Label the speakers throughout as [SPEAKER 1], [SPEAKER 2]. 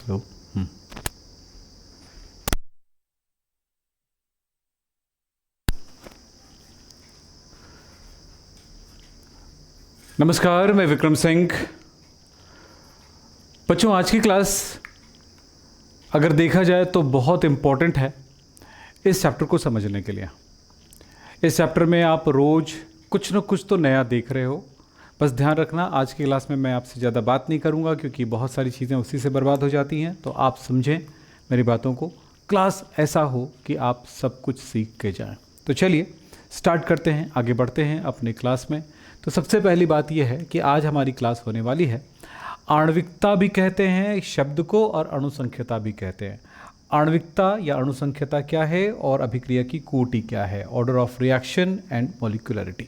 [SPEAKER 1] Hello. नमस्कार, मैं विक्रम सिंह। बच्चों, आज की क्लास अगर देखा जाए तो बहुत इम्पॉर्टेंट है इस चैप्टर को समझने के लिए। इस चैप्टर में आप रोज़ कुछ न कुछ तो नया देख रहे हो। बस ध्यान रखना, आज की क्लास में मैं आपसे ज़्यादा बात नहीं करूंगा क्योंकि बहुत सारी चीज़ें उसी से बर्बाद हो जाती हैं। तो आप समझें मेरी बातों को, क्लास ऐसा हो कि आप सब कुछ सीख के जाएं। तो चलिए स्टार्ट करते हैं, आगे बढ़ते हैं अपने क्लास में। तो सबसे पहली बात यह है कि आज हमारी क्लास होने वाली है, आणविकता भी कहते हैं शब्द को और अणुसंख्यता भी कहते हैं। आणविकता या अणुसंख्यता क्या है और अभिक्रिया की कोटि क्या है, order of reaction and molecularity.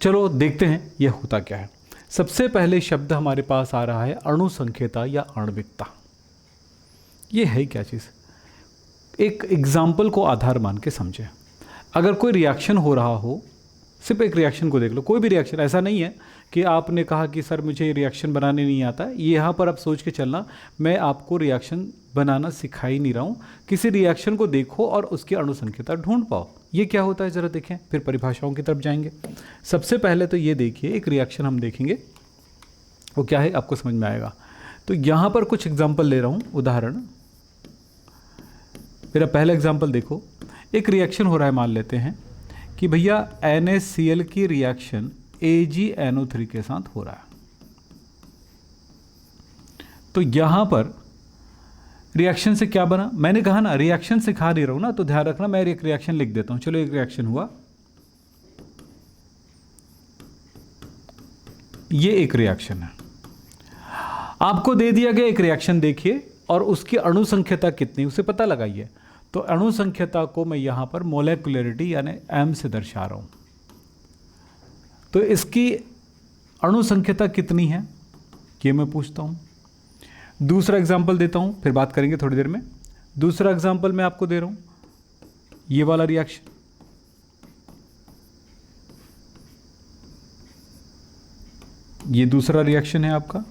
[SPEAKER 1] चलो देखते हैं ये होता क्या है। सबसे पहले शब्द हमारे पास आ रहा है अणुसंख्यता या आणविकता। ये है क्या चीज़? एक एग्जाम्पल को आधार मान के समझें। अगर कोई रिएक्शन हो रहा हो, सिर्फ एक रिएक्शन को देख लो, कोई भी रिएक्शन, ऐसा नहीं है कि आपने कहा कि सर मुझे रिएक्शन बनाने नहीं आता। यहाँ पर आप सोच के चलना, मैं आपको रिएक्शन बनाना सिखा ही नहीं रहा हूँ। किसी रिएक्शन को देखो और उसकी अणुसंख्यता ढूंढ पाओ। ये क्या होता है ज़रा देखें, फिर परिभाषाओं की तरफ जाएंगे। सबसे पहले तो ये देखिए, एक रिएक्शन हम देखेंगे, वो क्या है आपको समझ में आएगा। तो यहाँ पर कुछ एग्जाम्पल ले रहा हूँ, उदाहरण। मेरा पहला एग्जाम्पल देखो, एक रिएक्शन हो रहा है, मान लेते हैं कि भैया NaCl की रिएक्शन AgNO3 के साथ हो रहा है। तो यहां पर रिएक्शन से क्या बना, मैंने कहा ना रिएक्शन सिखा नहीं रहा हूं ना, तो ध्यान रखना, मैं एक रिएक्शन लिख देता हूं। चलो, एक रिएक्शन हुआ, ये एक रिएक्शन है, आपको दे दिया गया एक रिएक्शन देखिए और उसकी अणुसंख्यता कितनी उसे पता लगाइए। तो अणुसंख्यता को मैं यहां पर मोलेकुलरिटी यानी M से दर्शा रहा हूं। तो इसकी अणुसंख्यता कितनी है ये मैं पूछता हूं। दूसरा एग्जांपल देता हूं, फिर बात करेंगे थोड़ी देर में। दूसरा एग्जांपल मैं आपको दे रहा हूं, ये वाला रिएक्शन। ये दूसरा रिएक्शन है आपका।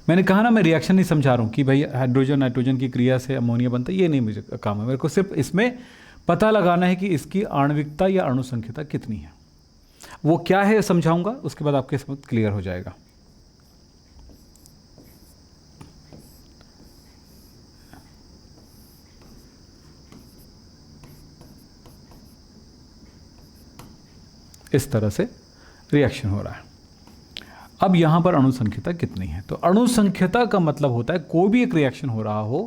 [SPEAKER 1] मैंने कहा ना, मैं रिएक्शन नहीं समझा रहा हूं कि भाई हाइड्रोजन नाइट्रोजन की क्रिया से अमोनिया बनता है, ये नहीं मुझे काम है। मेरे को सिर्फ इसमें पता लगाना है कि इसकी आणविकता या अणुसंख्यता कितनी है। वो क्या है समझाऊंगा, उसके बाद आपके समझ क्लियर हो जाएगा। इस तरह से रिएक्शन हो रहा है। अब यहां पर अणुसंख्यता कितनी है? तो अणुसंख्यता का मतलब होता है कोई भी एक रिएक्शन हो रहा हो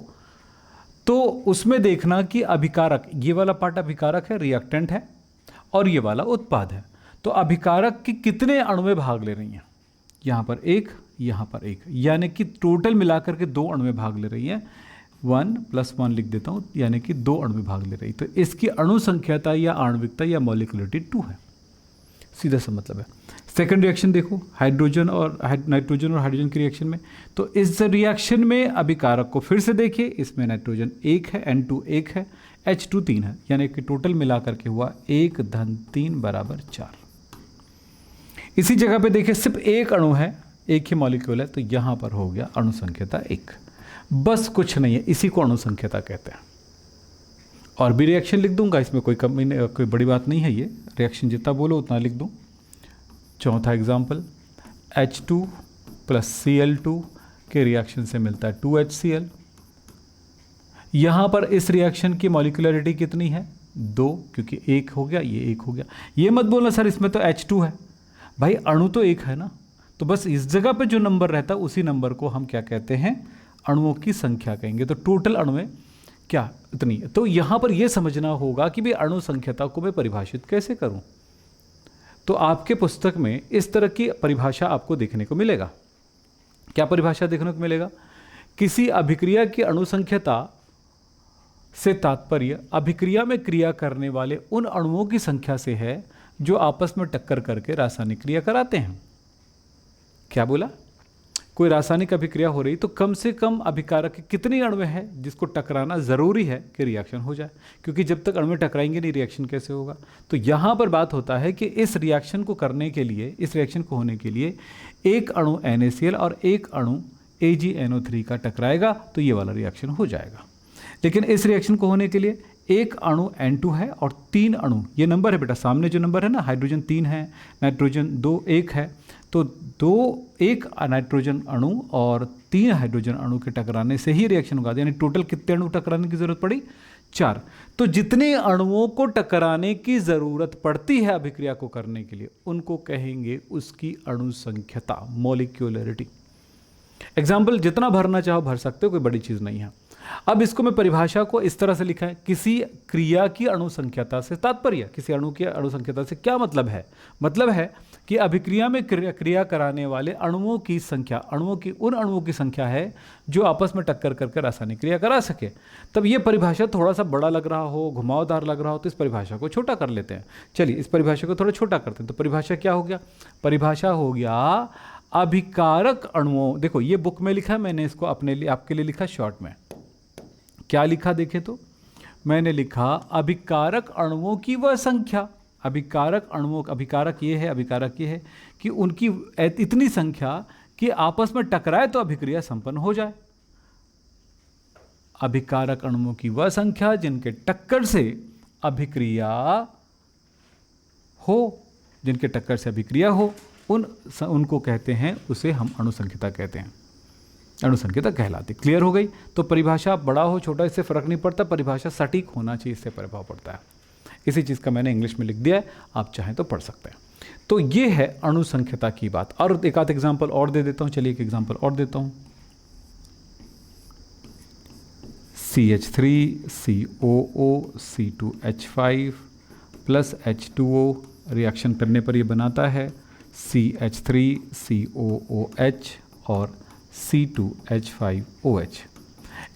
[SPEAKER 1] तो उसमें देखना कि अभिकारक, ये वाला पार्ट अभिकारक है, रिएक्टेंट है, और ये वाला उत्पाद है। तो अभिकारक की कितने अणु में भाग ले रही हैं? यहां पर एक, यहां पर एक, यानी कि टोटल मिलाकर के 2 अणु में भाग ले रही है। 1 + 1 लिख देता हूं, यानी कि 2 अणु में भाग ले रही। तो इसकी अणुसंख्यता या आणविकता या मॉलिक्यूलरिटी 2 है। सीधा सा मतलब है। सेकंड रिएक्शन देखो, हाइड्रोजन और नाइट्रोजन और हाइड्रोजन की रिएक्शन में। तो इस रिएक्शन में अभिकारक को फिर से देखिए, इसमें नाइट्रोजन 1 है, N2 1 है, H2 3 है, यानी कि टोटल मिलाकर के हुआ 1 + 3 = 4। इसी जगह पे देखिए, सिर्फ एक अणु है, एक ही मॉलिक्यूल है, तो यहां पर हो गया अणुसंख्यता 1। बस कुछ नहीं है, इसी को अणुसंख्यता कहते हैं। और भी रिएक्शन लिख दूंगा, इसमें कोई कमी नहीं, कोई बड़ी बात नहीं है। ये रिएक्शन जितना बोलो उतना लिख दूं। चौथा एग्जाम्पल, H2 + Cl2 के रिएक्शन से मिलता है 2HCl। यहां पर इस रिएक्शन की मॉलिक्यूलरिटी कितनी है? 2, क्योंकि 1 हो गया, ये 1 हो गया। ये मत बोलना सर इसमें तो H2 है, भाई अणु तो 1 है ना। तो बस इस जगह पे जो नंबर रहता है उसी नंबर को हम क्या कहते हैं? अणुओं की संख्या कहेंगे। तो टोटल अणु में क्या इतनी है। तो यहां पर यह समझना होगा कि भाई अणुसंख्यता को मैं परिभाषित कैसे करूं। तो आपके पुस्तक में इस तरह की परिभाषा आपको देखने को मिलेगा। क्या परिभाषा देखने को मिलेगा? किसी अभिक्रिया की अणुसंख्यता से तात्पर्य अभिक्रिया में क्रिया करने वाले उन अणुओं की संख्या से है जो आपस में टक्कर करके रासायनिक क्रिया कराते हैं। क्या बोला? कोई रासायनिक अभिक्रिया हो रही तो कम से कम अभिकारक के कितने अणु हैं जिसको टकराना ज़रूरी है कि रिएक्शन हो जाए, क्योंकि जब तक अणु टकराएंगे नहीं रिएक्शन कैसे होगा। तो यहाँ पर बात होता है कि इस रिएक्शन को करने के लिए, इस रिएक्शन को होने के लिए एक अणु NaCl और एक अणु AgNO3 का टकराएगा तो ये वाला रिएक्शन हो जाएगा। लेकिन इस रिएक्शन को होने के लिए एक अणु N2 है और 3 अणु, ये नंबर है बेटा, सामने जो नंबर है ना, हाइड्रोजन 3 है, नाइट्रोजन 2 1 है, तो 1 नाइट्रोजन अणु और 3 हाइड्रोजन अणु के टकराने से ही रिएक्शन होगा। यानी टोटल कितने अणु टकराने की जरूरत पड़ी? 4। तो जितने अणुओं को टकराने की जरूरत पड़ती है अभिक्रिया को करने के लिए, उनको कहेंगे उसकी अणु संख्यता, मॉलिक्यूलरिटी। एग्जाम्पल जितना भरना चाहो भर सकते हो, कोई बड़ी चीज नहीं है। अब इसको मैं परिभाषा को इस तरह से लिखा है, किसी क्रिया की अणुसंख्यता से तात्पर्य, किसी अणु की अणुसंख्यता से क्या मतलब है? मतलब है कि अभिक्रिया में क्रिया कराने वाले अणुओं की संख्या, उन अणुओं की संख्या है जो आपस में टक्कर करके रासायनिक क्रिया करा सके। तब ये परिभाषा थोड़ा सा बड़ा लग रहा हो, घुमावदार लग रहा हो, तो इस परिभाषा को छोटा कर लेते हैं। चलिए इस परिभाषा को थोड़ा छोटा करते हैं। तो परिभाषा क्या हो गया? परिभाषा हो गया अभिकारक अणुओं, देखो ये बुक में लिखा है, मैंने इसको अपने लिए, आपके लिए लिखा शॉर्ट में। क्या लिखा देखे तो? मैंने लिखा अभिकारक अणुओं की वह संख्या, अभिकारक अणुओं, अभिकारक ये है कि उनकी इतनी संख्या कि आपस में टकराए तो अभिक्रिया संपन्न हो जाए। अभिकारक अणुओं की वह संख्या जिनके टक्कर से अभिक्रिया हो, जिनके टक्कर से अभिक्रिया हो, उनको कहते हैं, उसे हम अणुसंख्यता कहते हैं, अणुसंख्यता कहलाती। क्लियर हो गई? तो परिभाषा बड़ा हो छोटा इससे फर्क नहीं पड़ता, परिभाषा सटीक होना चाहिए, इससे प्रभाव पड़ता है। इसी चीज़ का मैंने इंग्लिश में लिख दिया है, आप चाहें तो पढ़ सकते हैं। तो ये है अणुसंख्यता की बात। और एक आध एग्जाम्पल और दे देता हूँ, चलिए एक एग्जाम्पल और देता हूँ। CH3 COO C2H5 plus H2O reaction करने पर ये बनाता है CH3 COOH और C2H5OH।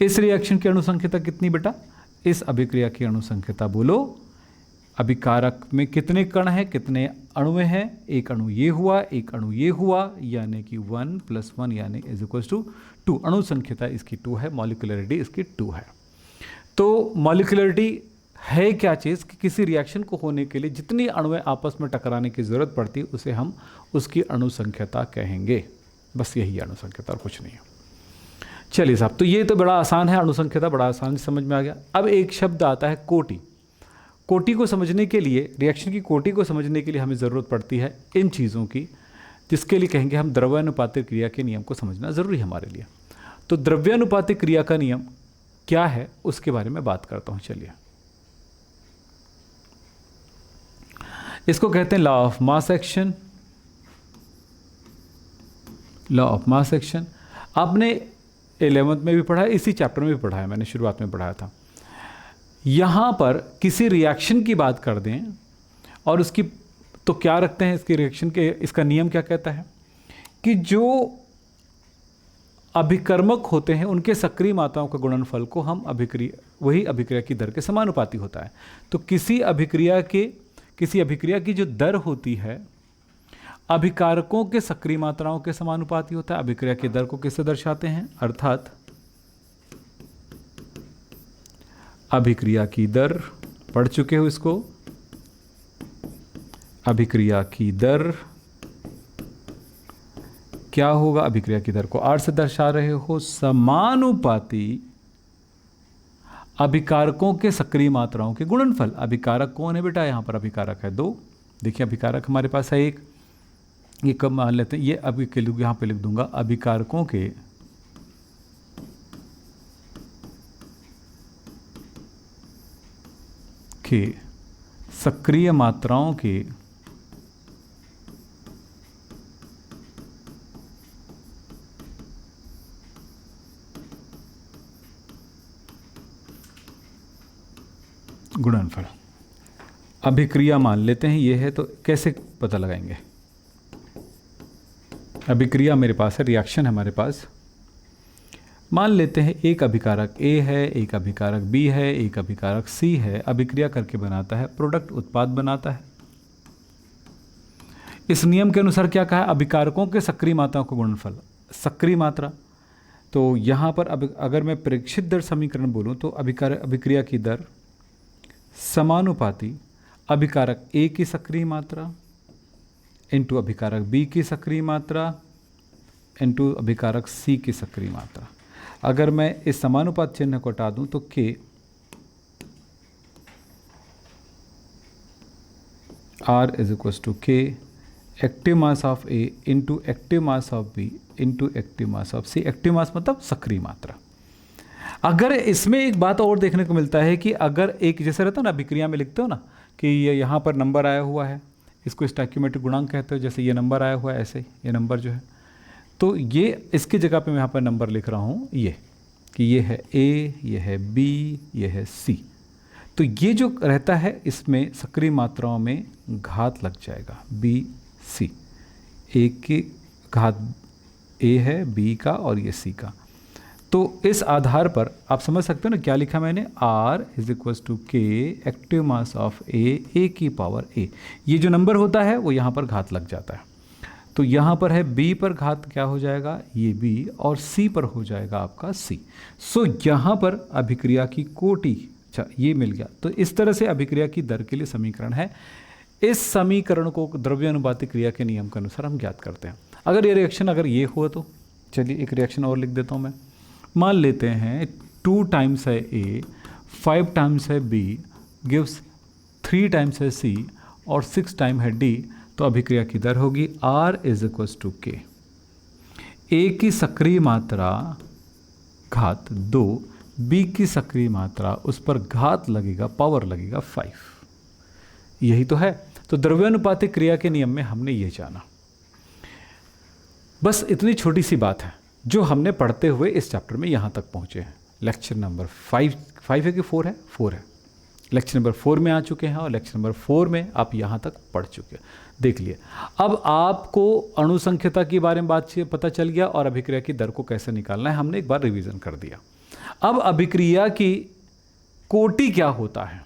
[SPEAKER 1] इस रिएक्शन की अणुसंख्यता कितनी बेटा? इस अभिक्रिया की अणुसंख्यता बोलो। अभिकारक में कितने कण हैं, कितने अणु हैं? एक अणु ये हुआ, एक अणु ये हुआ, यानी कि 1 + 1 यानी = 2। अणुसंख्यता इसकी 2 है, मॉलिक्यूलरिटी इसकी 2 है। तो मॉलिक्यूलरिटी है क्या चीज़ कि किसी रिएक्शन को होने के लिए जितनी अणुएं आपस में टकराने की ज़रूरत पड़ती है उसे हम उसकी अणुसंख्यता कहेंगे। बस यही अणुसंख्यता और कुछ नहीं है। चलिए साहब, तो ये तो बड़ा आसान है, अणुसंख्यता बड़ा आसान से समझ में आ गया। अब एक शब्द आता है कोटि। कोटि को समझने के लिए, रिएक्शन की कोटि को समझने के लिए हमें ज़रूरत पड़ती है इन चीज़ों की, जिसके लिए कहेंगे हम द्रव्यानुपातिक क्रिया के नियम को समझना ज़रूरी है हमारे लिए। तो द्रव्यानुपातिक क्रिया का नियम क्या है उसके बारे में बात करता हूँ। चलिए, इसको कहते हैं law of mass action. Law of mass action आपने 11th में भी पढ़ा है, इसी चैप्टर में भी पढ़ा है, मैंने शुरुआत में पढ़ाया था। यहाँ पर किसी रिएक्शन की बात कर दें और उसकी, तो क्या रखते हैं इसके रिएक्शन के, इसका नियम क्या कहता है कि जो अभिकर्मक होते हैं उनके सक्रिय मात्राओं का गुणनफल को हम वही अभिक्रिया की दर के समानुपाती होता है। तो किसी अभिक्रिया की जो दर होती है अभिकारकों के सक्रिय मात्राओं के समानुपाती होता है। अभिक्रिया की दर को किससे दर्शाते हैं? अर्थात अभिक्रिया की दर, पढ़ चुके हो इसको, अभिक्रिया की दर क्या होगा? अभिक्रिया की दर को R से दर्शा रहे हो, समानुपाती अभिकारकों के सक्रिय मात्राओं के गुणनफल। अभिकारक कौन है बेटा? यहाँ पर अभिकारक है 2। देखिए अभिकारक हमारे पास है 1, ये कब मान लेते हैं, ये अभी यहाँ पे लिख दूंगा, अभिकारकों के सक्रिय मात्राओं के गुणनफल। अभिक्रिया मान लेते हैं ये है, तो कैसे पता लगाएंगे? अभिक्रिया मेरे पास है, रिएक्शन है हमारे पास, मान लेते हैं एक अभिकारक A है, एक अभिकारक B है, एक अभिकारक C है, अभिक्रिया करके बनाता है प्रोडक्ट, उत्पाद बनाता है। इस नियम के अनुसार क्या कहा है? अभिकारकों के सक्रिय मात्राओं का गुणनफल, सक्रिय मात्रा। तो यहाँ पर अगर मैं प्रेक्षित दर समीकरण बोलूँ तो अभिक्रिया की दर समानुपाती अभिकारक A की सक्रिय मात्रा इंटू अभिकारक B की सक्रिय मात्रा इंटू अभिकारक C की सक्रिय मात्रा। अगर मैं इस समानुपात चिन्ह को हटा दूं तो K R is equal to K active mass of A into active mass of B into active mass of C। Active mass मतलब सक्रिय मात्रा। अगर इसमें एक बात और देखने को मिलता है कि अगर एक जैसे रहता है ना, अभिक्रिया में लिखते हो ना कि ये यहाँ पर नंबर आया हुआ है, इसको स्टोइकियोमेट्रिक गुणांक कहते हो, जैसे ये नंबर आया हुआ है ऐसे ये नंबर जो है, तो ये इसकी जगह पे मैं यहाँ पर नंबर लिख रहा हूँ ये कि ये है A, ये है B, ये है C। तो ये जो रहता है इसमें सक्रिय मात्राओं में घात लग जाएगा B, C। A की घात A है, B का और ये C का। तो इस आधार पर आप समझ सकते हो ना क्या लिखा मैंने, R इज इक्वल टू के एक्टिव मास ऑफ A की पावर A। ये जो नंबर होता है वो यहाँ पर घात लग जाता है। तो यहाँ पर है B पर घात क्या हो जाएगा, ये B, और C पर हो जाएगा आपका C। सो यहाँ पर अभिक्रिया की कोटि, अच्छा ये मिल गया। तो इस तरह से अभिक्रिया की दर के लिए समीकरण है। इस समीकरण को द्रव्यानुपातिक क्रिया के नियम के अनुसार हम ज्ञात करते हैं। अगर ये रिएक्शन अगर ये हुआ तो चलिए एक रिएक्शन और लिख देता हूँ मैं। मान लेते हैं 2 टाइम्स है A, 5 टाइम्स है B, गिव्स 3 टाइम्स है C और 6 टाइम है D। तो अभिक्रिया की दर होगी R is equal to K। A की सक्रिय मात्रा घात 2, B की सक्रिय मात्रा उस पर घात लगेगा, पावर लगेगा 5। यही तो है। तो द्रव्यानुपातिक क्रिया के नियम में हमने ये जाना। बस इतनी छोटी सी बात है जो हमने पढ़ते हुए इस चैप्टर में यहाँ तक पहुँचे हैं। लेक्चर नंबर 5 है कि 4 है? 4 है। लेक्चर नंबर 4 में आ चुके हैं और लेक्चर नंबर 4 में आप यहाँ तक पढ़ चुके हैं, देख लिए। अब आपको अणुसंख्यता के बारे में बात पता चल गया और अभिक्रिया की दर को कैसे निकालना है हमने एक बार रिवीजन कर दिया। अब अभिक्रिया की कोटि क्या होता है,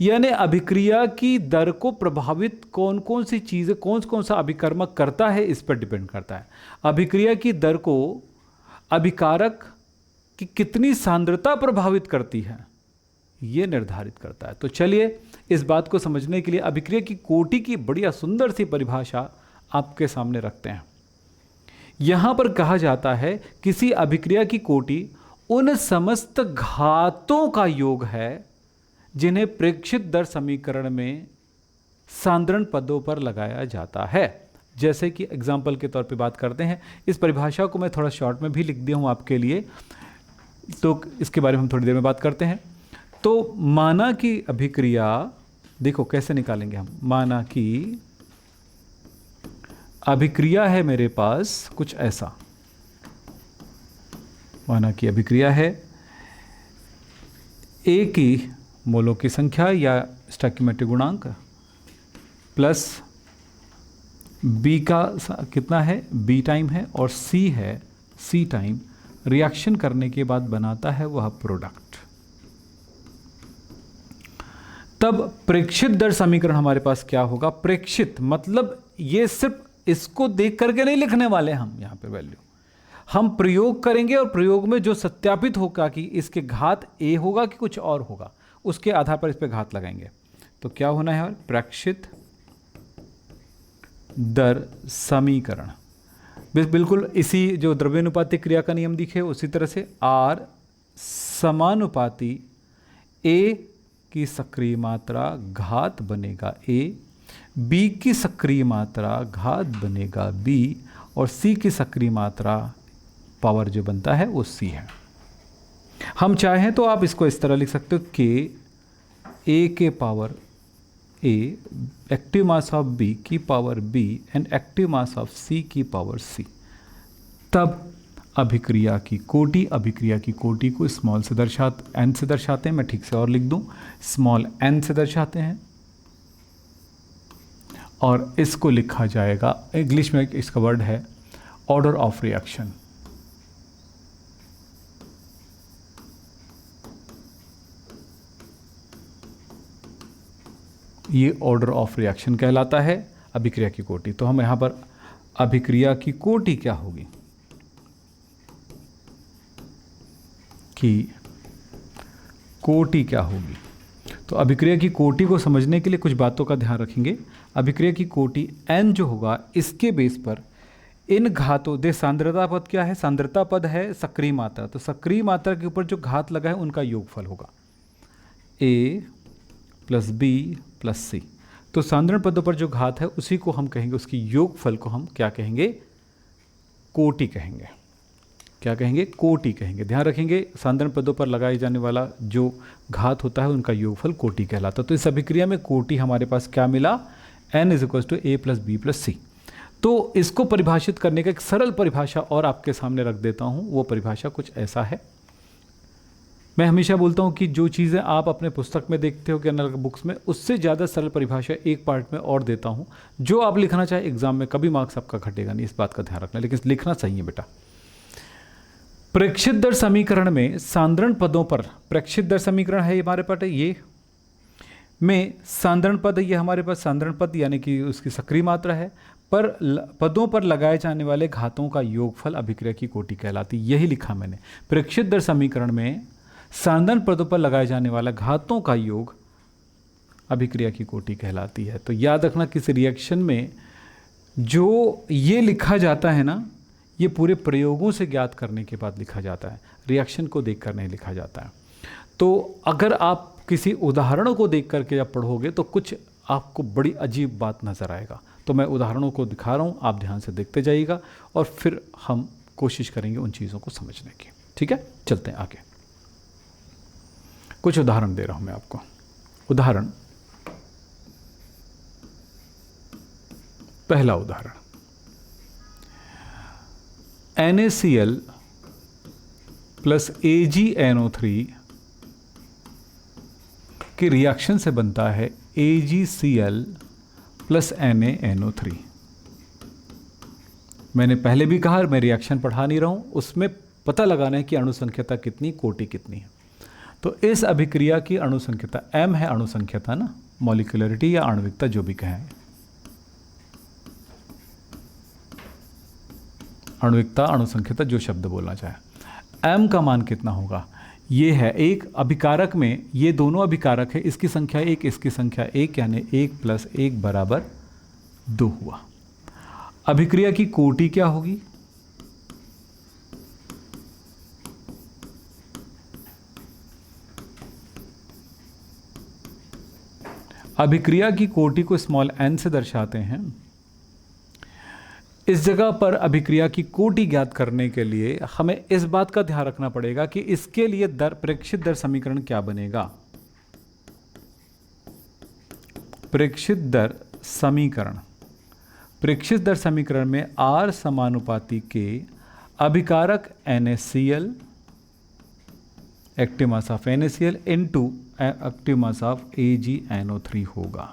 [SPEAKER 1] यानी अभिक्रिया की दर को प्रभावित कौन कौन सी चीज़ें, कौन कौन सा अभिकर्मक करता है, इस पर डिपेंड करता है। अभिक्रिया की दर को अभिकारक की कितनी सांद्रता प्रभावित करती है ये निर्धारित करता है। तो चलिए इस बात को समझने के लिए अभिक्रिया की कोटि की बढ़िया सुंदर सी परिभाषा आपके सामने रखते हैं। यहाँ पर कहा जाता है किसी अभिक्रिया की कोटि उन समस्त घातों का योग है जिन्हें प्रेक्षित दर समीकरण में सांद्रण पदों पर लगाया जाता है। जैसे कि एग्जाम्पल के तौर पे बात करते हैं, इस परिभाषा को मैं थोड़ा शॉर्ट में भी लिख दिया हूँ आपके लिए, तो इसके बारे में हम थोड़ी देर में बात करते हैं। तो माना कि अभिक्रिया, देखो कैसे निकालेंगे हम, माना कि अभिक्रिया है मेरे पास कुछ ऐसा, माना कि अभिक्रिया है A की मोलों की संख्या या स्टोइकियोमेट्रिक गुणांक प्लस B का कितना है, B टाइम है, और C है, C टाइम रिएक्शन करने के बाद बनाता है वह प्रोडक्ट। तब प्रेक्षित दर समीकरण हमारे पास क्या होगा, प्रेक्षित मतलब ये सिर्फ इसको देख करके नहीं लिखने वाले हम, यहाँ पे वैल्यू हम प्रयोग करेंगे और प्रयोग में जो सत्यापित होगा कि इसके घात A होगा कि कुछ और होगा, उसके आधार पर इस पे घात लगाएंगे। तो क्या होना है, प्रेक्षित दर समीकरण बिल्कुल इसी जो द्रव्यानुपातिक क्रिया का नियम दिखे उसी तरह से R समानुपाती A की सक्रिय मात्रा घात बनेगा A, B की सक्रिय मात्रा घात बनेगा B, और C की सक्रिय मात्रा पावर जो बनता है वो C है। हम चाहें तो आप इसको इस तरह लिख सकते हो कि A के power A active mass of B की power B and active mass of C की पावर C। तब अभिक्रिया की कोटि को स्मॉल से n से दर्शाते हैं, मैं ठीक से और लिख दूं, स्मॉल n से दर्शाते हैं, और इसको लिखा जाएगा, इंग्लिश में इसका वर्ड है ऑर्डर ऑफ रिएक्शन। ये ऑर्डर ऑफ रिएक्शन कहलाता है अभिक्रिया की कोटि। तो हम यहाँ पर अभिक्रिया की कोटि क्या होगी कि कोटि क्या होगी, तो अभिक्रिया की कोटि को समझने के लिए कुछ बातों का ध्यान रखेंगे। अभिक्रिया की कोटि n जो होगा इसके बेस पर इन घातों दे सांद्रता पद क्या है, सांद्रता पद है सक्रिय मात्रा, तो सक्रिय मात्रा के ऊपर जो घात लगा है उनका योगफल होगा a plus B plus C. तो सांद्रण पदों पर जो घात है उसी को हम कहेंगे, उसकी योगफल को हम क्या कहेंगे, कोटि कहेंगे। क्या कहेंगे, कोटि कहेंगे। ध्यान रखेंगे सांद्रण पदों पर लगाए जाने वाला जो घात होता है उनका योगफल कोटि कहलाता है। तो इस अभिक्रिया में कोटि हमारे पास क्या मिला, n = a plus B plus C. तो इसको परिभाषित करने का एक सरल परिभाषा और आपके सामने रख देता हूँ। वो परिभाषा कुछ ऐसा है, मैं हमेशा बोलता हूँ कि जो चीज़ें आप अपने पुस्तक में देखते हो कि अलग बुक्स में, उससे ज़्यादा सरल परिभाषा एक पार्ट में और देता हूँ। जो आप लिखना चाहे एग्जाम में, कभी मार्क्स आपका घटेगा नहीं, इस बात का ध्यान रखना, लेकिन लिखना सही है बेटा। प्रेक्षित दर समीकरण में सांद्रण पदों पर, प्रेक्षित दर समीकरण है हमारे पास ये में सांद्रण पद, ये हमारे पास सांद्रण पद यानी कि उसकी सक्रिय मात्रा है, पर पदों पर लगाए जाने वाले घातों का योगफल अभिक्रिया की कोटि कहलाती। यही लिखा मैंने, प्रेक्षित दर समीकरण में सांद्रण पदों पर लगाए जाने वाला घातों का योग अभिक्रिया की कोटि कहलाती है। तो याद रखना, किसी रिएक्शन में जो ये लिखा जाता है ना, ये पूरे प्रयोगों से ज्ञात करने के बाद लिखा जाता है, रिएक्शन को देख कर नहीं लिखा जाता है। तो अगर आप किसी उदाहरणों को देख करके जब पढ़ोगे तो कुछ आपको बड़ी अजीब बात नज़र आएगा। तो मैं उदाहरणों को दिखा रहा हूँ, आप ध्यान से देखते जाइएगा और फिर हम कोशिश करेंगे उन चीज़ों को समझने की। ठीक है, चलते हैं आगे। कुछ उदाहरण दे रहा हूँ मैं आपको। उदाहरण, पहला उदाहरण, NaCl प्लस AgNO3 के रिएक्शन से बनता है AgCl प्लस NaNO3। मैंने पहले भी कहा, मैं रिएक्शन पढ़ा नहीं रहा हूँ, उसमें पता लगाना है कि अणुसंख्यता कितनी, कोटि कितनी है। तो इस अभिक्रिया की अणुसंख्यता m है, अणुसंख्यता ना, मॉलिक्यूलरिटी या आणविकता जो भी कहें, अणुविकता अणुसंख्यता जो शब्द बोलना चाहे। m का मान कितना होगा, ये है एक अभिकारक में, ये दोनों अभिकारक है, इसकी संख्या 1 इसकी संख्या 1, यानी 1 + 1 = 2 हुआ। अभिक्रिया की कोटि क्या होगी, अभिक्रिया की कोटि को स्मॉल n से दर्शाते हैं। इस जगह पर अभिक्रिया की कोटि ज्ञात करने के लिए हमें इस बात का ध्यान रखना पड़ेगा कि इसके लिए प्रेक्षित दर समीकरण क्या बनेगा। प्रेक्षित दर समीकरण, प्रेक्षित दर समीकरण में R समानुपाती के अभिकारक NaCl, active mass of NaCl into active mass of AgNO3 होगा।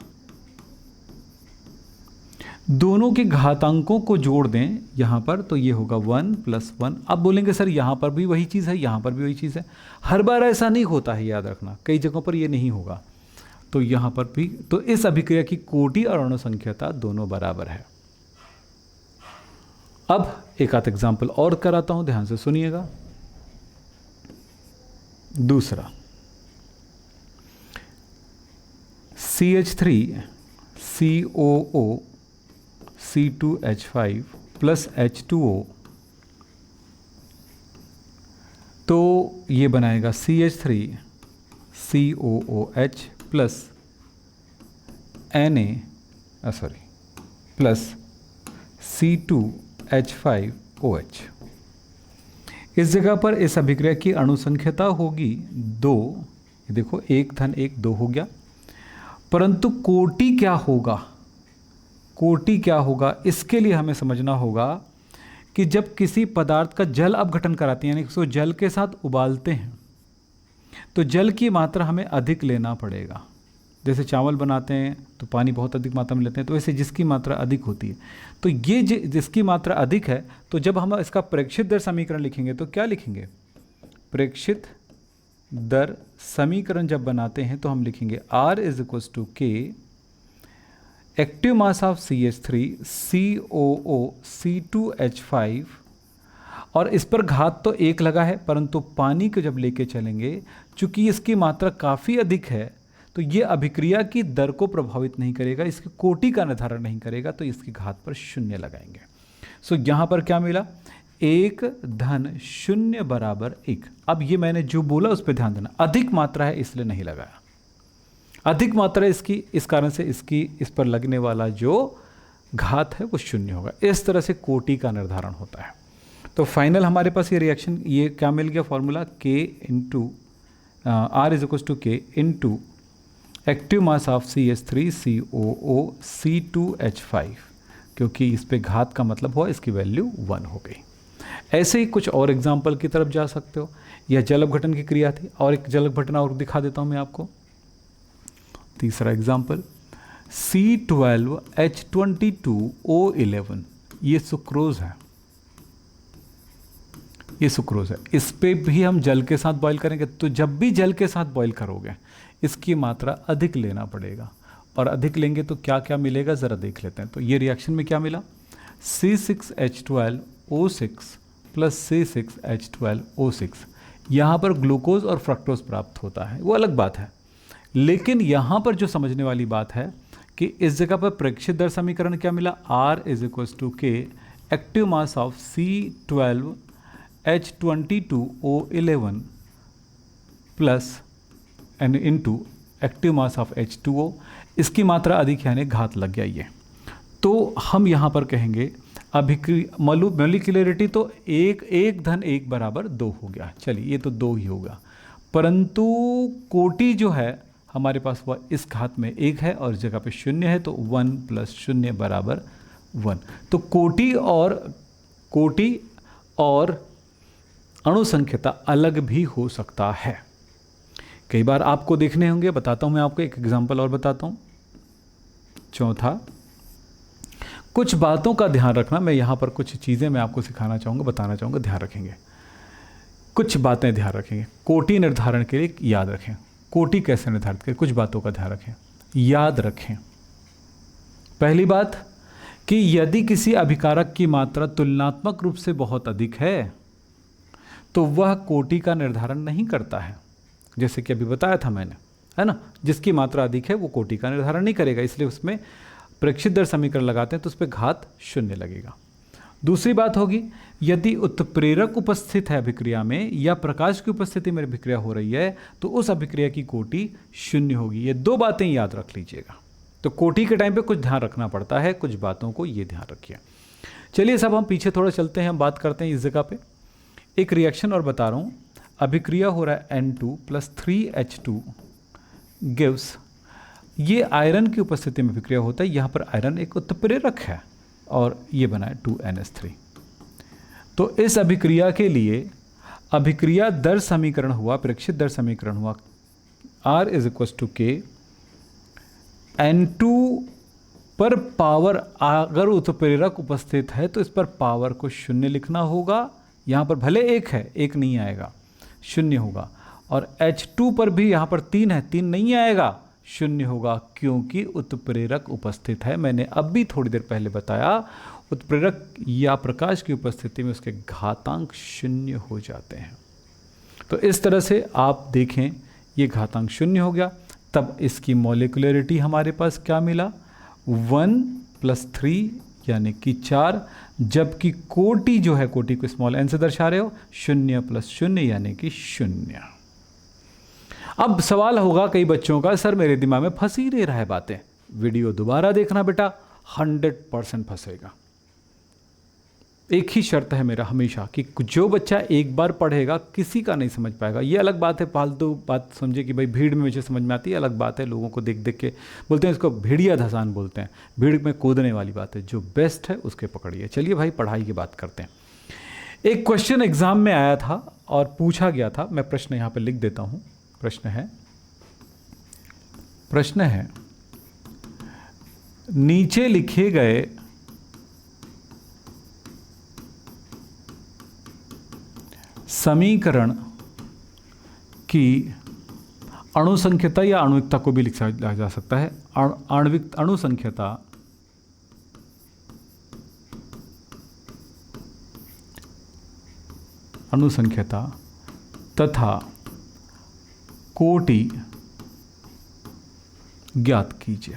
[SPEAKER 1] दोनों के घातांकों को जोड़ दें यहाँ पर, तो ये होगा 1 + 1। अब बोलेंगे सर यहाँ पर भी वही चीज़ है, यहाँ पर भी वही चीज़ है। हर बार ऐसा नहीं होता है, याद रखना, कई जगहों पर ये नहीं होगा। तो यहाँ पर भी, तो इस अभिक्रिया की कोटि और अणुसंख्यता दोनों बराबर है। अब एक आध एग्जाम्पल और कराता हूँ, ध्यान से सुनिएगा। दूसरा, CH3COO C2H5 प्लस H2O, तो ये बनाएगा CH3COOH प्लस प्लस C2H5OH। इस जगह पर इस अभिक्रिया की अणुसंख्यता होगी 2, देखो 1 धन 1 2 हो गया, परंतु कोटि क्या होगा, कोटि क्या होगा, इसके लिए हमें समझना होगा कि जब किसी पदार्थ का जल अपघटन कराते हैं, यानी उसको जल के साथ उबालते हैं, तो जल की मात्रा हमें अधिक लेना पड़ेगा। जैसे चावल बनाते हैं तो पानी बहुत अधिक मात्रा में लेते हैं, तो वैसे जिसकी मात्रा अधिक होती है, तो ये जिसकी मात्रा अधिक है, तो जब हम इसका प्रेक्षित दर समीकरण लिखेंगे तो क्या लिखेंगे, प्रेक्षित दर समीकरण जब बनाते हैं तो हम लिखेंगे R = K active mass of CH3 COO C2H5, और इस पर घात तो 1 लगा है, परंतु पानी को जब लेके चलेंगे, चूंकि इसकी मात्रा काफ़ी अधिक है, तो ये अभिक्रिया की दर को प्रभावित नहीं करेगा, इसकी कोटि का निर्धारण नहीं करेगा, तो इसकी घात पर 0 लगाएंगे। सो यहाँ पर क्या मिला, 1 धन 0 बराबर 1। अब ये मैंने जो बोला उस पर ध्यान देना, अधिक मात्रा है इसलिए नहीं लगाया। अधिक मात्रा इसकी, इस कारण से इसकी इस पर लगने वाला जो घात है वो 0 होगा। इस तरह से कोटि का निर्धारण होता है। तो फाइनल हमारे पास ये रिएक्शन, ये क्या मिल गया formula, K into R is equal to K into active mass of CH3COO C2H5, क्योंकि इस पे घात का मतलब हुआ इसकी वैल्यू 1 हो गई। ऐसे ही कुछ और एग्जाम्पल की तरफ जा सकते हो। यह जल अपघटन की क्रिया थी, और एक जल अपघटन और दिखा देता हूँ मैं आपको। तीसरा एग्जाम्पल, C12H22O11, ये सुक्रोज है, ये सुक्रोज है। इस पे भी हम जल के साथ बॉईल करेंगे, तो जब भी जल के साथ बॉईल करोगे इसकी मात्रा अधिक लेना पड़ेगा, और अधिक लेंगे तो क्या क्या मिलेगा ज़रा देख लेते हैं। तो ये रिएक्शन में क्या मिला, C6H12O6 प्लस C6H12O6। यहाँ पर ग्लूकोज और फ्रक्टोज प्राप्त होता है, वो अलग बात है। लेकिन यहाँ पर जो समझने वाली बात है कि इस जगह पर प्रेक्षित दर समीकरण क्या मिला, R इज इक्वल टू के active mass of C12H22O11 plus and into active mass of H2O। इसकी मात्रा अधिक यानी घात लग गया ये। तो हम यहाँ पर कहेंगे मोलिकुलरिटी तो 1 धन 1 बराबर 2 हो गया। चलिए ये तो 2 ही होगा, परंतु कोटि जो है हमारे पास वह इस घात में 1 है और इस जगह पे 0 है, तो 1 प्लस 0 बराबर 1। तो कोटि और अणुसंख्यता अलग भी हो सकता है। कई बार आपको देखने होंगे, बताता हूँ मैं आपको एक एग्जांपल और बताता हूँ। चौथा, कुछ बातों का ध्यान रखना। मैं यहाँ पर कुछ चीज़ें मैं आपको सिखाना चाहूँगा, बताना चाहूँगा, ध्यान रखेंगे। कुछ बातें ध्यान रखेंगे, कोटि निर्धारण के लिए याद रखें। कोटि कैसे निर्धारित करें, कुछ बातों का ध्यान रखें, याद रखें। पहली बात कि यदि किसी अभिकारक की मात्रा तुलनात्मक रूप से बहुत अधिक है तो वह कोटि का निर्धारण नहीं करता है, जैसे कि अभी बताया था मैंने, है ना। जिसकी मात्रा अधिक है वो कोटि का निर्धारण नहीं करेगा, इसलिए उसमें प्रेक्षित दर समीकरण लगाते हैं तो उस पर घात 0 लगेगा। दूसरी बात होगी, यदि उत्प्रेरक उपस्थित है अभिक्रिया में या प्रकाश की उपस्थिति में अभिक्रिया हो रही है तो उस अभिक्रिया की कोटि 0 होगी। ये 2 बातें याद रख लीजिएगा। तो कोटि के टाइम पे कुछ ध्यान रखना पड़ता है, कुछ बातों को ये ध्यान रखिए। चलिए सब हम पीछे थोड़ा चलते हैं, हम बात करते हैं इस जगह पे। एक रिएक्शन और बता रहा हूँ, अभिक्रिया हो रहा है N2 प्लस 3H2 गिव्स, ये आयरन की उपस्थिति में अभिक्रिया होता है। यहाँ पर आयरन एक उत्प्रेरक है और ये बना है 2NH3। तो इस अभिक्रिया के लिए अभिक्रिया दर समीकरण हुआ, प्रेक्षित दर समीकरण हुआ, R इज इक्वल टू के N2 पर पावर, अगर उत्प्रेरक उपस्थित है तो इस पर पावर को 0 लिखना होगा। यहाँ पर भले 1 है, 1 नहीं आएगा, 0 होगा। और H2 पर भी यहाँ पर 3 है, 3 नहीं आएगा, 0 होगा, क्योंकि उत्प्रेरक उपस्थित है। मैंने अब भी थोड़ी देर पहले बताया, उत्प्रेरक या प्रकाश की उपस्थिति में उसके घातांक 0 हो जाते हैं। तो इस तरह से आप देखें, ये घातांक 0 हो गया। तब इसकी मॉलिक्यूलरिटी हमारे पास क्या मिला, 1 प्लस 3 यानी कि 4, जबकि कोटि जो है, कोटि को स्मॉल n से दर्शा रहे हो, 0 प्लस 0 यानी कि 0। अब सवाल होगा कई बच्चों का, सर मेरे दिमाग में फंस ही नहीं रहा है बातें। वीडियो दोबारा देखना बेटा, 100% फंसेगा। एक ही शर्त है मेरा हमेशा कि जो बच्चा एक बार पढ़ेगा किसी का नहीं समझ पाएगा। ये अलग बात है, फालतू बात समझे कि भाई भीड़ में मुझे समझ में आती है, अलग बात है। लोगों को देख देख के बोलते हैं, इसको भेड़िया धसान बोलते हैं, भीड़ में कूदने वाली बात है। जो बेस्ट है उसके पकड़िए। चलिए भाई पढ़ाई की बात करते हैं। एक क्वेश्चन एग्जाम में आया था और पूछा गया था, मैं प्रश्न यहाँ पर लिख देता हूँ। प्रश्न है नीचे लिखे गए समीकरण की अणुसंख्यता या आणविकता को भी लिखा जा सकता है, अणुसंख्यता तथा कोटि ज्ञात कीजिए।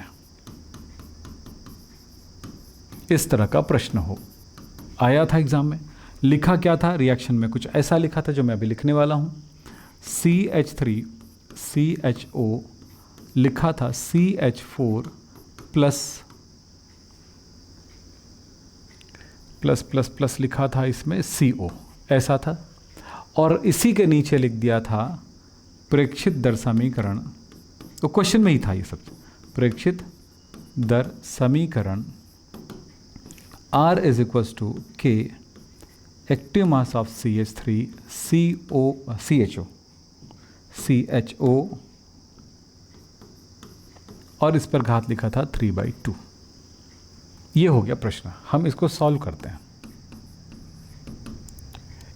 [SPEAKER 1] इस तरह का प्रश्न हो आया था एग्ज़ाम में। लिखा क्या था रिएक्शन में? कुछ ऐसा लिखा था जो मैं अभी लिखने वाला हूँ। CH3CHO लिखा था CH4 प्लस लिखा था इसमें CO, ऐसा था। और इसी के नीचे लिख दिया था प्रेक्षित दर समीकरण, तो क्वेश्चन में ही था ये सब। प्रेक्षित दर समीकरण R is equals to K active mass of CH3CHO और इस पर घात लिखा था 3/2। ये हो गया प्रश्न। हम इसको सॉल्व करते हैं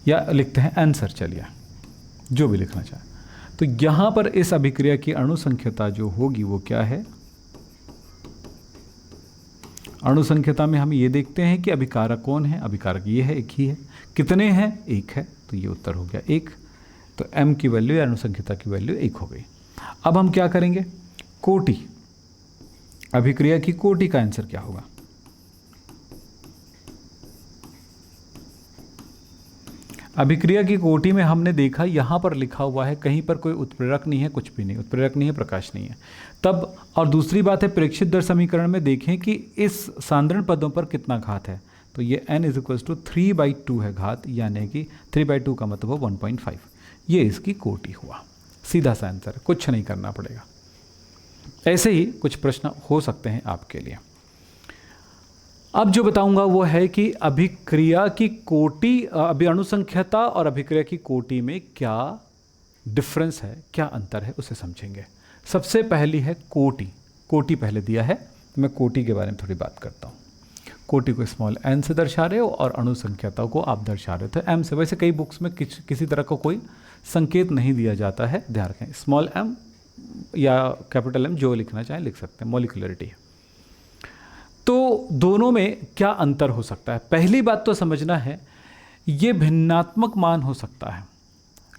[SPEAKER 1] या लिखते हैं आंसर, चलिए जो भी लिखना चाहे। तो यहां पर इस अभिक्रिया की अणु संख्यता जो होगी वो क्या है? अणु संख्यता में हम ये देखते हैं कि अभिकारक कौन है। अभिकारक ये है, एक ही है। कितने हैं? एक है, तो ये उत्तर हो गया 1। तो m की वैल्यू या अणु संख्यता की वैल्यू 1 हो गई। अब हम क्या करेंगे? कोटि, अभिक्रिया की कोटि का आंसर क्या होगा? अभिक्रिया की कोटि में हमने देखा यहाँ पर लिखा हुआ है, कहीं पर कोई उत्प्रेरक नहीं है, कुछ भी नहीं, उत्प्रेरक नहीं है, प्रकाश नहीं है। तब और दूसरी बात है, प्रेक्षित दर समीकरण में देखें कि इस सांद्रण पदों पर कितना घात है। तो ये n इज इक्वल्स टू 3/2 है घात, यानी कि 3/2 का मतलब हो 1.5। ये इसकी कोटि हुआ। सीधा सा आंसर, कुछ नहीं करना पड़ेगा। ऐसे ही कुछ प्रश्न हो सकते हैं आपके लिए। अब जो बताऊंगा वो है कि अभिक्रिया की कोटि, अणुसंख्यता और अभिक्रिया की कोटि में क्या डिफरेंस है, क्या अंतर है, उसे समझेंगे। सबसे पहली है कोटि। कोटि पहले दिया है, तो मैं कोटि के बारे में थोड़ी बात करता हूँ। कोटि को स्मॉल n से दर्शा रहे हो और अणुसंख्यता को आप दर्शा रहे हो तो m से। वैसे कई बुक्स में किसी तरह का कोई संकेत नहीं दिया जाता है, ध्यान रखें। स्मॉल m या कैपिटल M जो लिखना चाहें लिख सकते हैं, मॉलिक्यूलरिटी है। तो दोनों में क्या अंतर हो सकता है? पहली बात तो समझना है, ये भिन्नात्मक मान हो सकता है,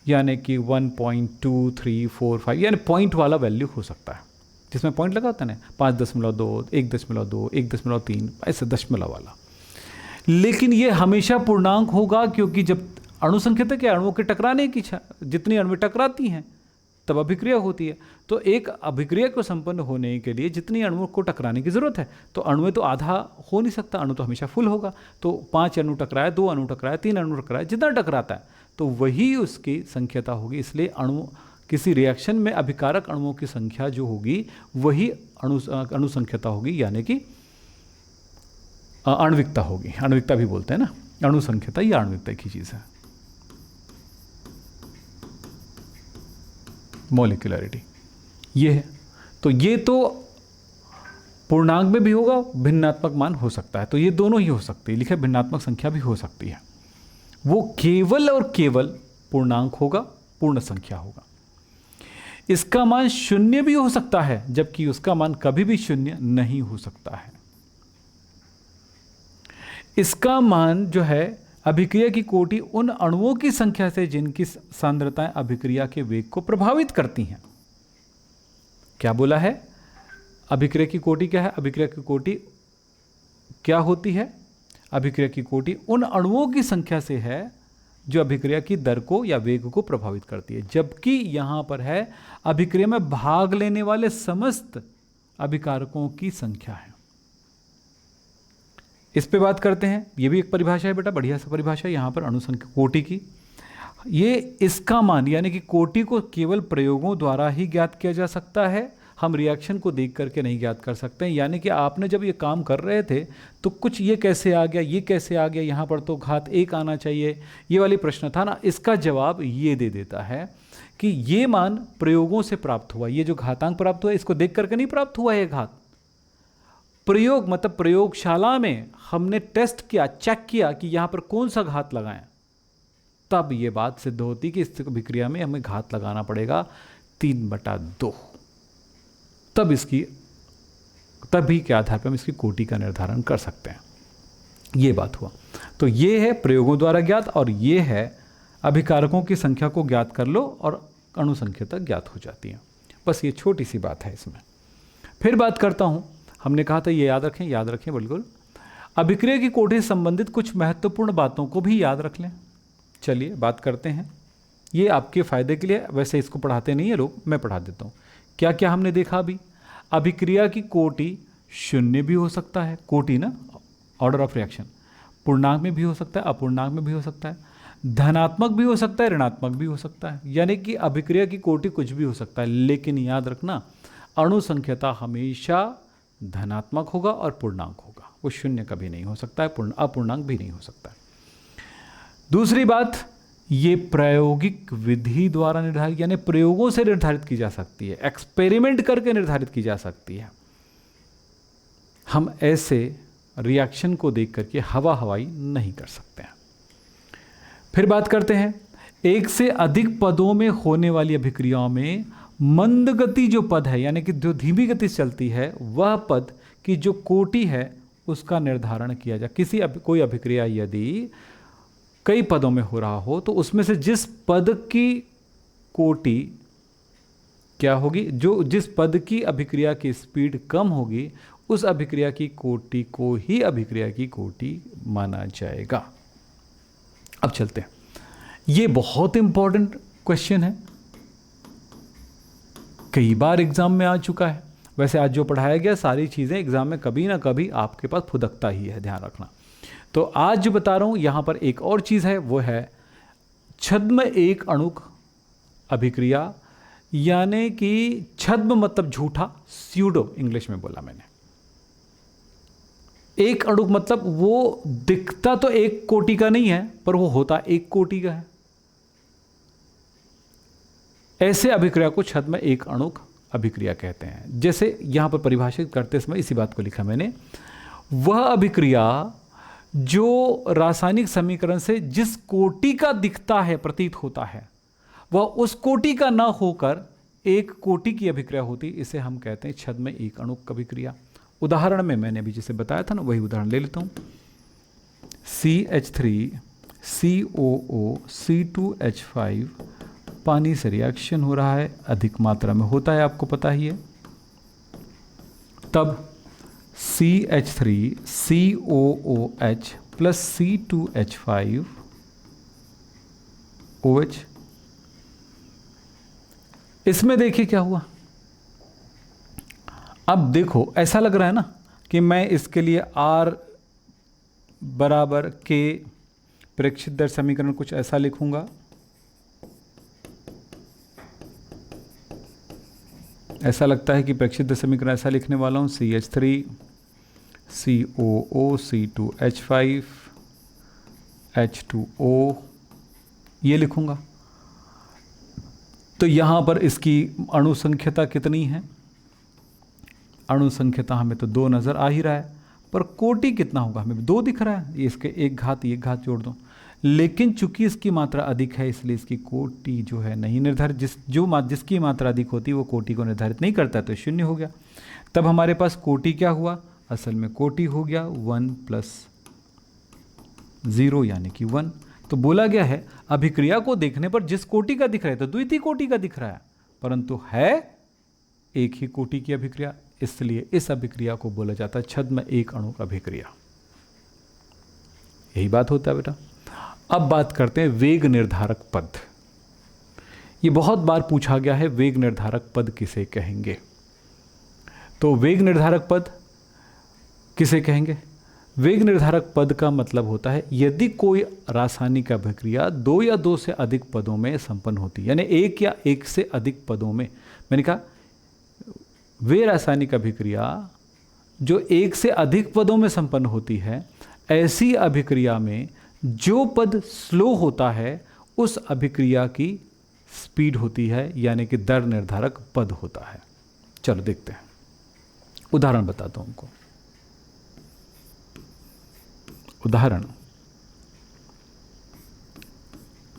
[SPEAKER 1] यानी कि 1.2345, यानी पॉइंट वाला वैल्यू हो सकता है, जिसमें पॉइंट लगा होता है ना, 5.2, 1.2, 1.3, ऐसे दशमलव वाला। लेकिन ये हमेशा पूर्णांक होगा, क्योंकि जब अणुसंख्यता के अणुओं के टकराने की जितनी अणु टकराती हैं तब अभिक्रिया होती है। तो एक अभिक्रिया को संपन्न होने के लिए जितनी अणुओं को टकराने की जरूरत है, तो अणु में तो आधा हो नहीं सकता, अणु तो हमेशा फुल होगा। तो 5 अणु टकराए, 2 अणु टकराए, 3 अणु टकराए, जितना टकराता है तो वही उसकी संख्यता होगी। इसलिए अणु किसी रिएक्शन में अभिकारक अणुओं की संख्या जो होगी वही अणु संख्यता होगी, यानी कि आणविकता होगी। आणविकता भी बोलते हैं ना, अणु संख्यता या आणविकता की चीज़ है। मॉलिक्यूलरिटी ये है। तो ये तो पूर्णांक में भी होगा, भिन्नात्मक मान हो सकता है, तो ये दोनों ही हो सकती है। लिखे भिन्नात्मक संख्या भी हो सकती है। वो केवल और केवल पूर्णांक होगा, पूर्ण संख्या होगा। इसका मान 0 भी हो सकता है, जबकि उसका मान कभी भी 0 नहीं हो सकता है। इसका मान जो है अभिक्रिया की कोटि उन अणुओं की संख्या से जिनकी सांद्रताएं अभिक्रिया के वेग को प्रभावित करती हैं। क्या बोला है? अभिक्रिया की कोटि क्या है? अभिक्रिया की कोटि क्या होती है? अभिक्रिया की कोटि उन अणुओं की संख्या से है जो अभिक्रिया की दर को या वेग को प्रभावित करती है, जबकि यहां पर है अभिक्रिया में भाग लेने वाले समस्त अभिकारकों की संख्या है। इस पे बात करते हैं। ये भी एक परिभाषा है बेटा, बढ़िया सा परिभाषा है यहाँ पर अणुसंख्या कोटि की। ये इसका मान यानी कि कोटि को केवल प्रयोगों द्वारा ही ज्ञात किया जा सकता है, हम रिएक्शन को देख करके नहीं ज्ञात कर सकते हैं। यानी कि आपने जब ये काम कर रहे थे तो कुछ ये कैसे आ गया, ये कैसे आ गया, यहाँ पर तो घात 1 आना चाहिए, ये वाली प्रश्न था ना, इसका जवाब ये दे देता है कि ये मान प्रयोगों से प्राप्त हुआ। ये जो घातांक प्राप्त हुआ इसको देख करके नहीं प्राप्त हुआ है घात। प्रयोग मतलब प्रयोगशाला में हमने टेस्ट किया, चेक किया कि यहाँ पर कौन सा घात लगाएं, तब ये बात सिद्ध होती कि इस अभिक्रिया में हमें घात लगाना पड़ेगा 3/2। तभी के आधार पर हम इसकी कोटि का निर्धारण कर सकते हैं। ये बात हुआ। तो ये है प्रयोगों द्वारा ज्ञात, और ये है अभिकारकों की संख्या को ज्ञात कर लो और अणु संख्यता ज्ञात हो जाती है। बस ये छोटी सी बात है इसमें। फिर बात करता हूँ, हमने कहा था ये याद रखें बिल्कुल। अभिक्रिया की कोटि से संबंधित कुछ महत्वपूर्ण बातों को भी याद रख लें। चलिए बात करते हैं, ये आपके फायदे के लिए, वैसे इसको पढ़ाते नहीं है लोग, मैं पढ़ा देता हूँ। क्या क्या हमने देखा अभी? अभिक्रिया की कोटि शून्य भी हो सकता है, कोटि ना, ऑर्डर ऑफ रिएक्शन, पूर्णांक में भी हो सकता है, अपूर्णांक में भी हो सकता है, धनात्मक भी हो सकता है, ऋणात्मक भी हो सकता है, यानी कि अभिक्रिया की कोटि कुछ भी हो सकता है। लेकिन याद रखना, अणु संख्यता हमेशा धनात्मक होगा और पूर्णांक होगा, वो शून्य कभी नहीं हो सकता है, अपूर्णांक भी नहीं हो सकता है। दूसरी बात, ये प्रायोगिक विधि द्वारा निर्धारित, यानी प्रयोगों से निर्धारित की जा सकती है, एक्सपेरिमेंट करके निर्धारित की जा सकती है। हम ऐसे रिएक्शन को देख करके हवा हवाई नहीं कर सकते हैं। फिर बात करते हैं, एक से अधिक पदों में होने वाली अभिक्रियाओं में मंद गति जो पद है, यानी कि जो धीमी गति से चलती है, वह पद की जो कोटि है उसका निर्धारण किया जाए। कोई अभिक्रिया यदि कई पदों में हो रहा हो तो उसमें से जिस पद की कोटि क्या होगी, जो जिस पद की अभिक्रिया की स्पीड कम होगी, उस अभिक्रिया की कोटि को ही अभिक्रिया की कोटि माना जाएगा। अब चलते हैं, ये बहुत इंपॉर्टेंट क्वेश्चन है, कई बार एग्जाम में आ चुका है। वैसे आज जो पढ़ाया गया सारी चीज़ें एग्जाम में कभी ना कभी आपके पास फुदकता ही है, ध्यान रखना। तो आज जो बता रहा हूं यहां पर एक और चीज़ है, वो है छद्म एक अणुक अभिक्रिया, यानी कि छद्म मतलब झूठा, स्यूडो इंग्लिश में बोला मैंने। एक अणुक मतलब वो दिखता तो एक कोटि का नहीं है, पर वो होता एक कोटि का है। ऐसे अभिक्रिया को छद्म एक अणुक अभिक्रिया कहते हैं। जैसे यहां पर परिभाषित करते समय इसी बात को लिखा मैंने, वह अभिक्रिया जो रासायनिक समीकरण से जिस कोटि का दिखता है, प्रतीत होता है, वह उस कोटि का ना होकर एक कोटि की अभिक्रिया होती, इसे हम कहते हैं छद्म एक अणुक अभिक्रिया। उदाहरण में मैंने अभी जिसे बताया था ना, वही उदाहरण ले लेता हूं। CH3 COO C2H5 पानी से रिएक्शन हो रहा है, अधिक मात्रा में होता है, आपको पता ही है। तब CH3 COOH plus C2H5 OH, इसमें देखिए क्या हुआ। अब देखो, ऐसा लग रहा है ना कि मैं इसके लिए R बराबर K प्रेक्षित दर समीकरण कुछ ऐसा लिखूंगा, ऐसा लगता है कि प्रेक्षित दर समीकरण ऐसा लिखने वाला हूं, CH3 COO C2H5 H2O, ये लिखूंगा। तो यहां पर इसकी अणु संख्यता कितनी है? अणु संख्यता हमें तो 2 नजर आ ही रहा है, पर कोटि कितना होगा हमें 2 दिख रहा है, इसके एक घात जोड़ दो। लेकिन चूंकि इसकी मात्रा अधिक है, इसलिए इसकी कोटि जो है नहीं निर्धारित, जिसकी मात्रा अधिक होती है वो कोटि को निर्धारित नहीं करता, तो 0 हो गया। तब हमारे पास कोटि क्या हुआ? असल में कोटि हो गया 1 + 0 यानी कि 1। तो बोला गया है अभिक्रिया को देखने पर जिस कोटि का दिख रहा है तो द्वितीय कोटि का दिख रहा है, परंतु है एक ही कोटि की अभिक्रिया, इसलिए इस अभिक्रिया को बोला जाता है छद्म एक अणुक अभिक्रिया। यही बात होता है बेटा। अब बात करते हैं वेग निर्धारक पद। ये बहुत बार पूछा गया है, वेग निर्धारक पद किसे कहेंगे? तो वेग निर्धारक पद किसे कहेंगे? वेग निर्धारक पद का मतलब होता है यदि कोई रासायनिक अभिक्रिया 2 या 2 से अधिक पदों में संपन्न होती है, यानी 1 या 1 से अधिक पदों में, मैंने कहा वे रासायनिक अभिक्रिया जो 1 से अधिक पदों में संपन्न होती है, ऐसी अभिक्रिया में जो पद स्लो होता है उस अभिक्रिया की स्पीड होती है, यानी कि दर निर्धारक पद होता है। चलो देखते हैं, उदाहरण बताता हूं उनको। उदाहरण,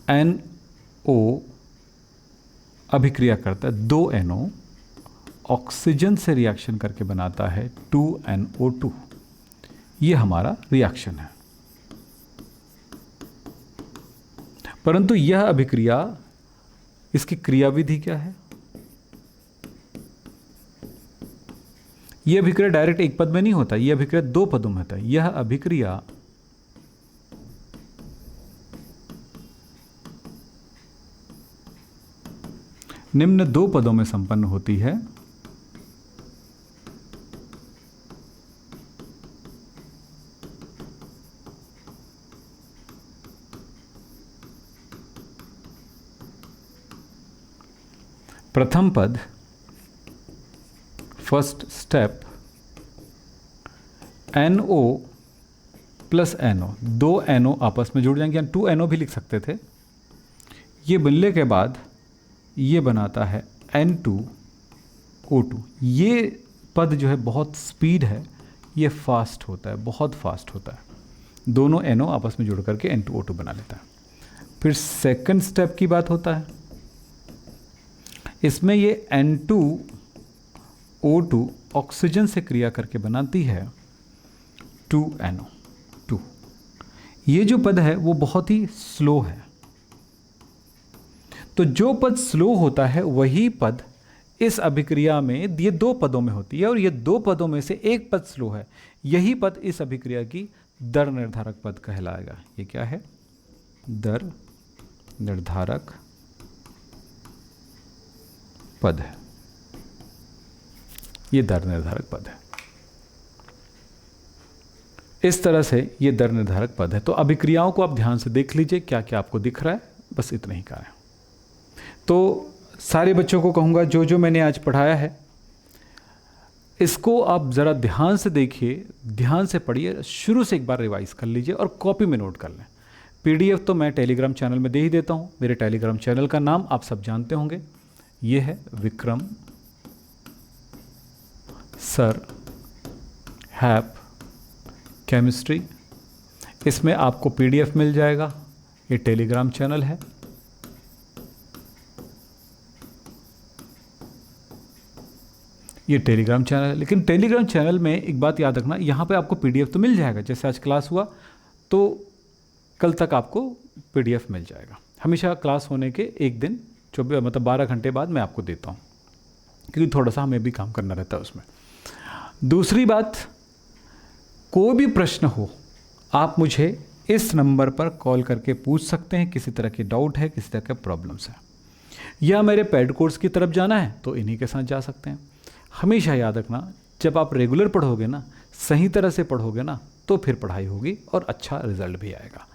[SPEAKER 1] NO अभिक्रिया करता है, 2 NO ऑक्सीजन से रिएक्शन करके बनाता है 2NO2। ये हमारा रिएक्शन है, परंतु यह अभिक्रिया, इसकी क्रियाविधि क्या है? यह अभिक्रिया डायरेक्ट एक पद में नहीं होता, यह अभिक्रिया दो पदों में होता है। यह अभिक्रिया निम्न दो पदों में संपन्न होती है। प्रथम पद, first step, NO plus NO, दो NO आपस में जुड़ जाएंगे, या 2NO भी लिख सकते थे। ये बनने के बाद ये बनाता है N2O2। ये पद जो है बहुत स्पीड है, ये फास्ट होता है, बहुत फास्ट होता है। दोनों NO आपस में जुड़ करके N2O2 बना लेता है। फिर सेकंड स्टेप की बात होता है, इसमें ये N2O2 ऑक्सीजन से क्रिया करके बनाती है 2NO2। ये जो पद है वो बहुत ही स्लो है। तो जो पद स्लो होता है वही पद इस अभिक्रिया में ये दो पदों में होती है, और ये दो पदों में से एक पद स्लो है। यही पद इस अभिक्रिया की दर निर्धारक पद कहलाएगा। ये क्या है? दर निर्धारक पद है। ये दर निर्धारक पद है। इस तरह से ये दर निर्धारक पद है। तो अभिक्रियाओं को आप ध्यान से देख लीजिए, क्या क्या आपको दिख रहा है, बस इतना ही कार्य। तो सारे बच्चों को कहूँगा जो जो मैंने आज पढ़ाया है इसको आप ज़रा ध्यान से देखिए, ध्यान से पढ़िए, शुरू से एक बार रिवाइज कर लीजिए और कॉपी में नोट कर लें। PDF तो मैं टेलीग्राम चैनल में दे ही देता हूँ। मेरे टेलीग्राम चैनल का नाम आप सब जानते होंगे, ये है विक्रम सर हैप केमिस्ट्री। इसमें आपको PDF मिल जाएगा। ये टेलीग्राम चैनल है। ये टेलीग्राम चैनल है, लेकिन टेलीग्राम चैनल में एक बात याद रखना, यहाँ पे आपको PDF तो मिल जाएगा। जैसे आज क्लास हुआ तो कल तक आपको PDF मिल जाएगा। हमेशा क्लास होने के एक दिन 12 घंटे बाद मैं आपको देता हूँ, क्योंकि थोड़ा सा हमें भी काम करना रहता है उसमें। दूसरी बात, कोई भी प्रश्न हो आप मुझे इस नंबर पर कॉल करके पूछ सकते हैं। किसी तरह की डाउट है, किसी तरह के प्रॉब्लम्स है, या मेरे पेड कोर्स की तरफ जाना है तो इन्हीं के साथ जा सकते हैं। हमेशा याद रखना, जब आप रेगुलर पढ़ोगे ना, सही तरह से पढ़ोगे ना, तो फिर पढ़ाई होगी और अच्छा रिजल्ट भी आएगा।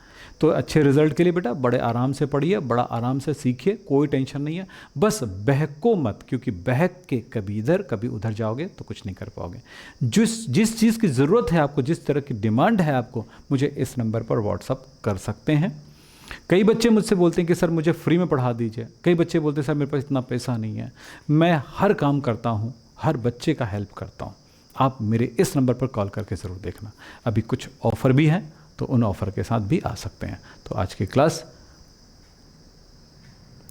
[SPEAKER 1] तो अच्छे रिजल्ट के लिए बेटा बड़े आराम से पढ़िए, बड़ा आराम से सीखिए, कोई टेंशन नहीं है। बस बहको मत, क्योंकि बहक के कभी इधर कभी उधर जाओगे तो कुछ नहीं कर पाओगे। जिस चीज़ की ज़रूरत है आपको, जिस तरह की डिमांड है आपको, मुझे इस नंबर पर व्हाट्सअप कर सकते हैं। कई बच्चे मुझसे बोलते हैं कि सर मुझे फ्री में पढ़ा दीजिए। कई बच्चे बोलते हैं सर मेरे पास इतना पैसा नहीं है। मैं हर काम करता हूँ, हर बच्चे का हेल्प करता हूँ। आप मेरे इस नंबर पर कॉल करके ज़रूर देखना। अभी कुछ ऑफ़र भी हैं, तो उन ऑफ़र के साथ भी आ सकते हैं। तो आज की क्लास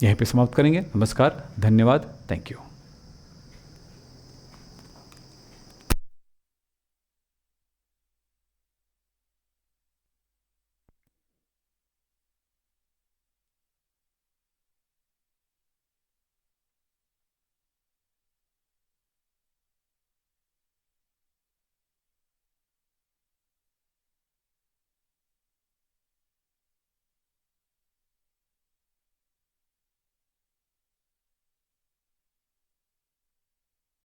[SPEAKER 1] यहीं पे समाप्त करेंगे। नमस्कार, धन्यवाद, थैंक यू।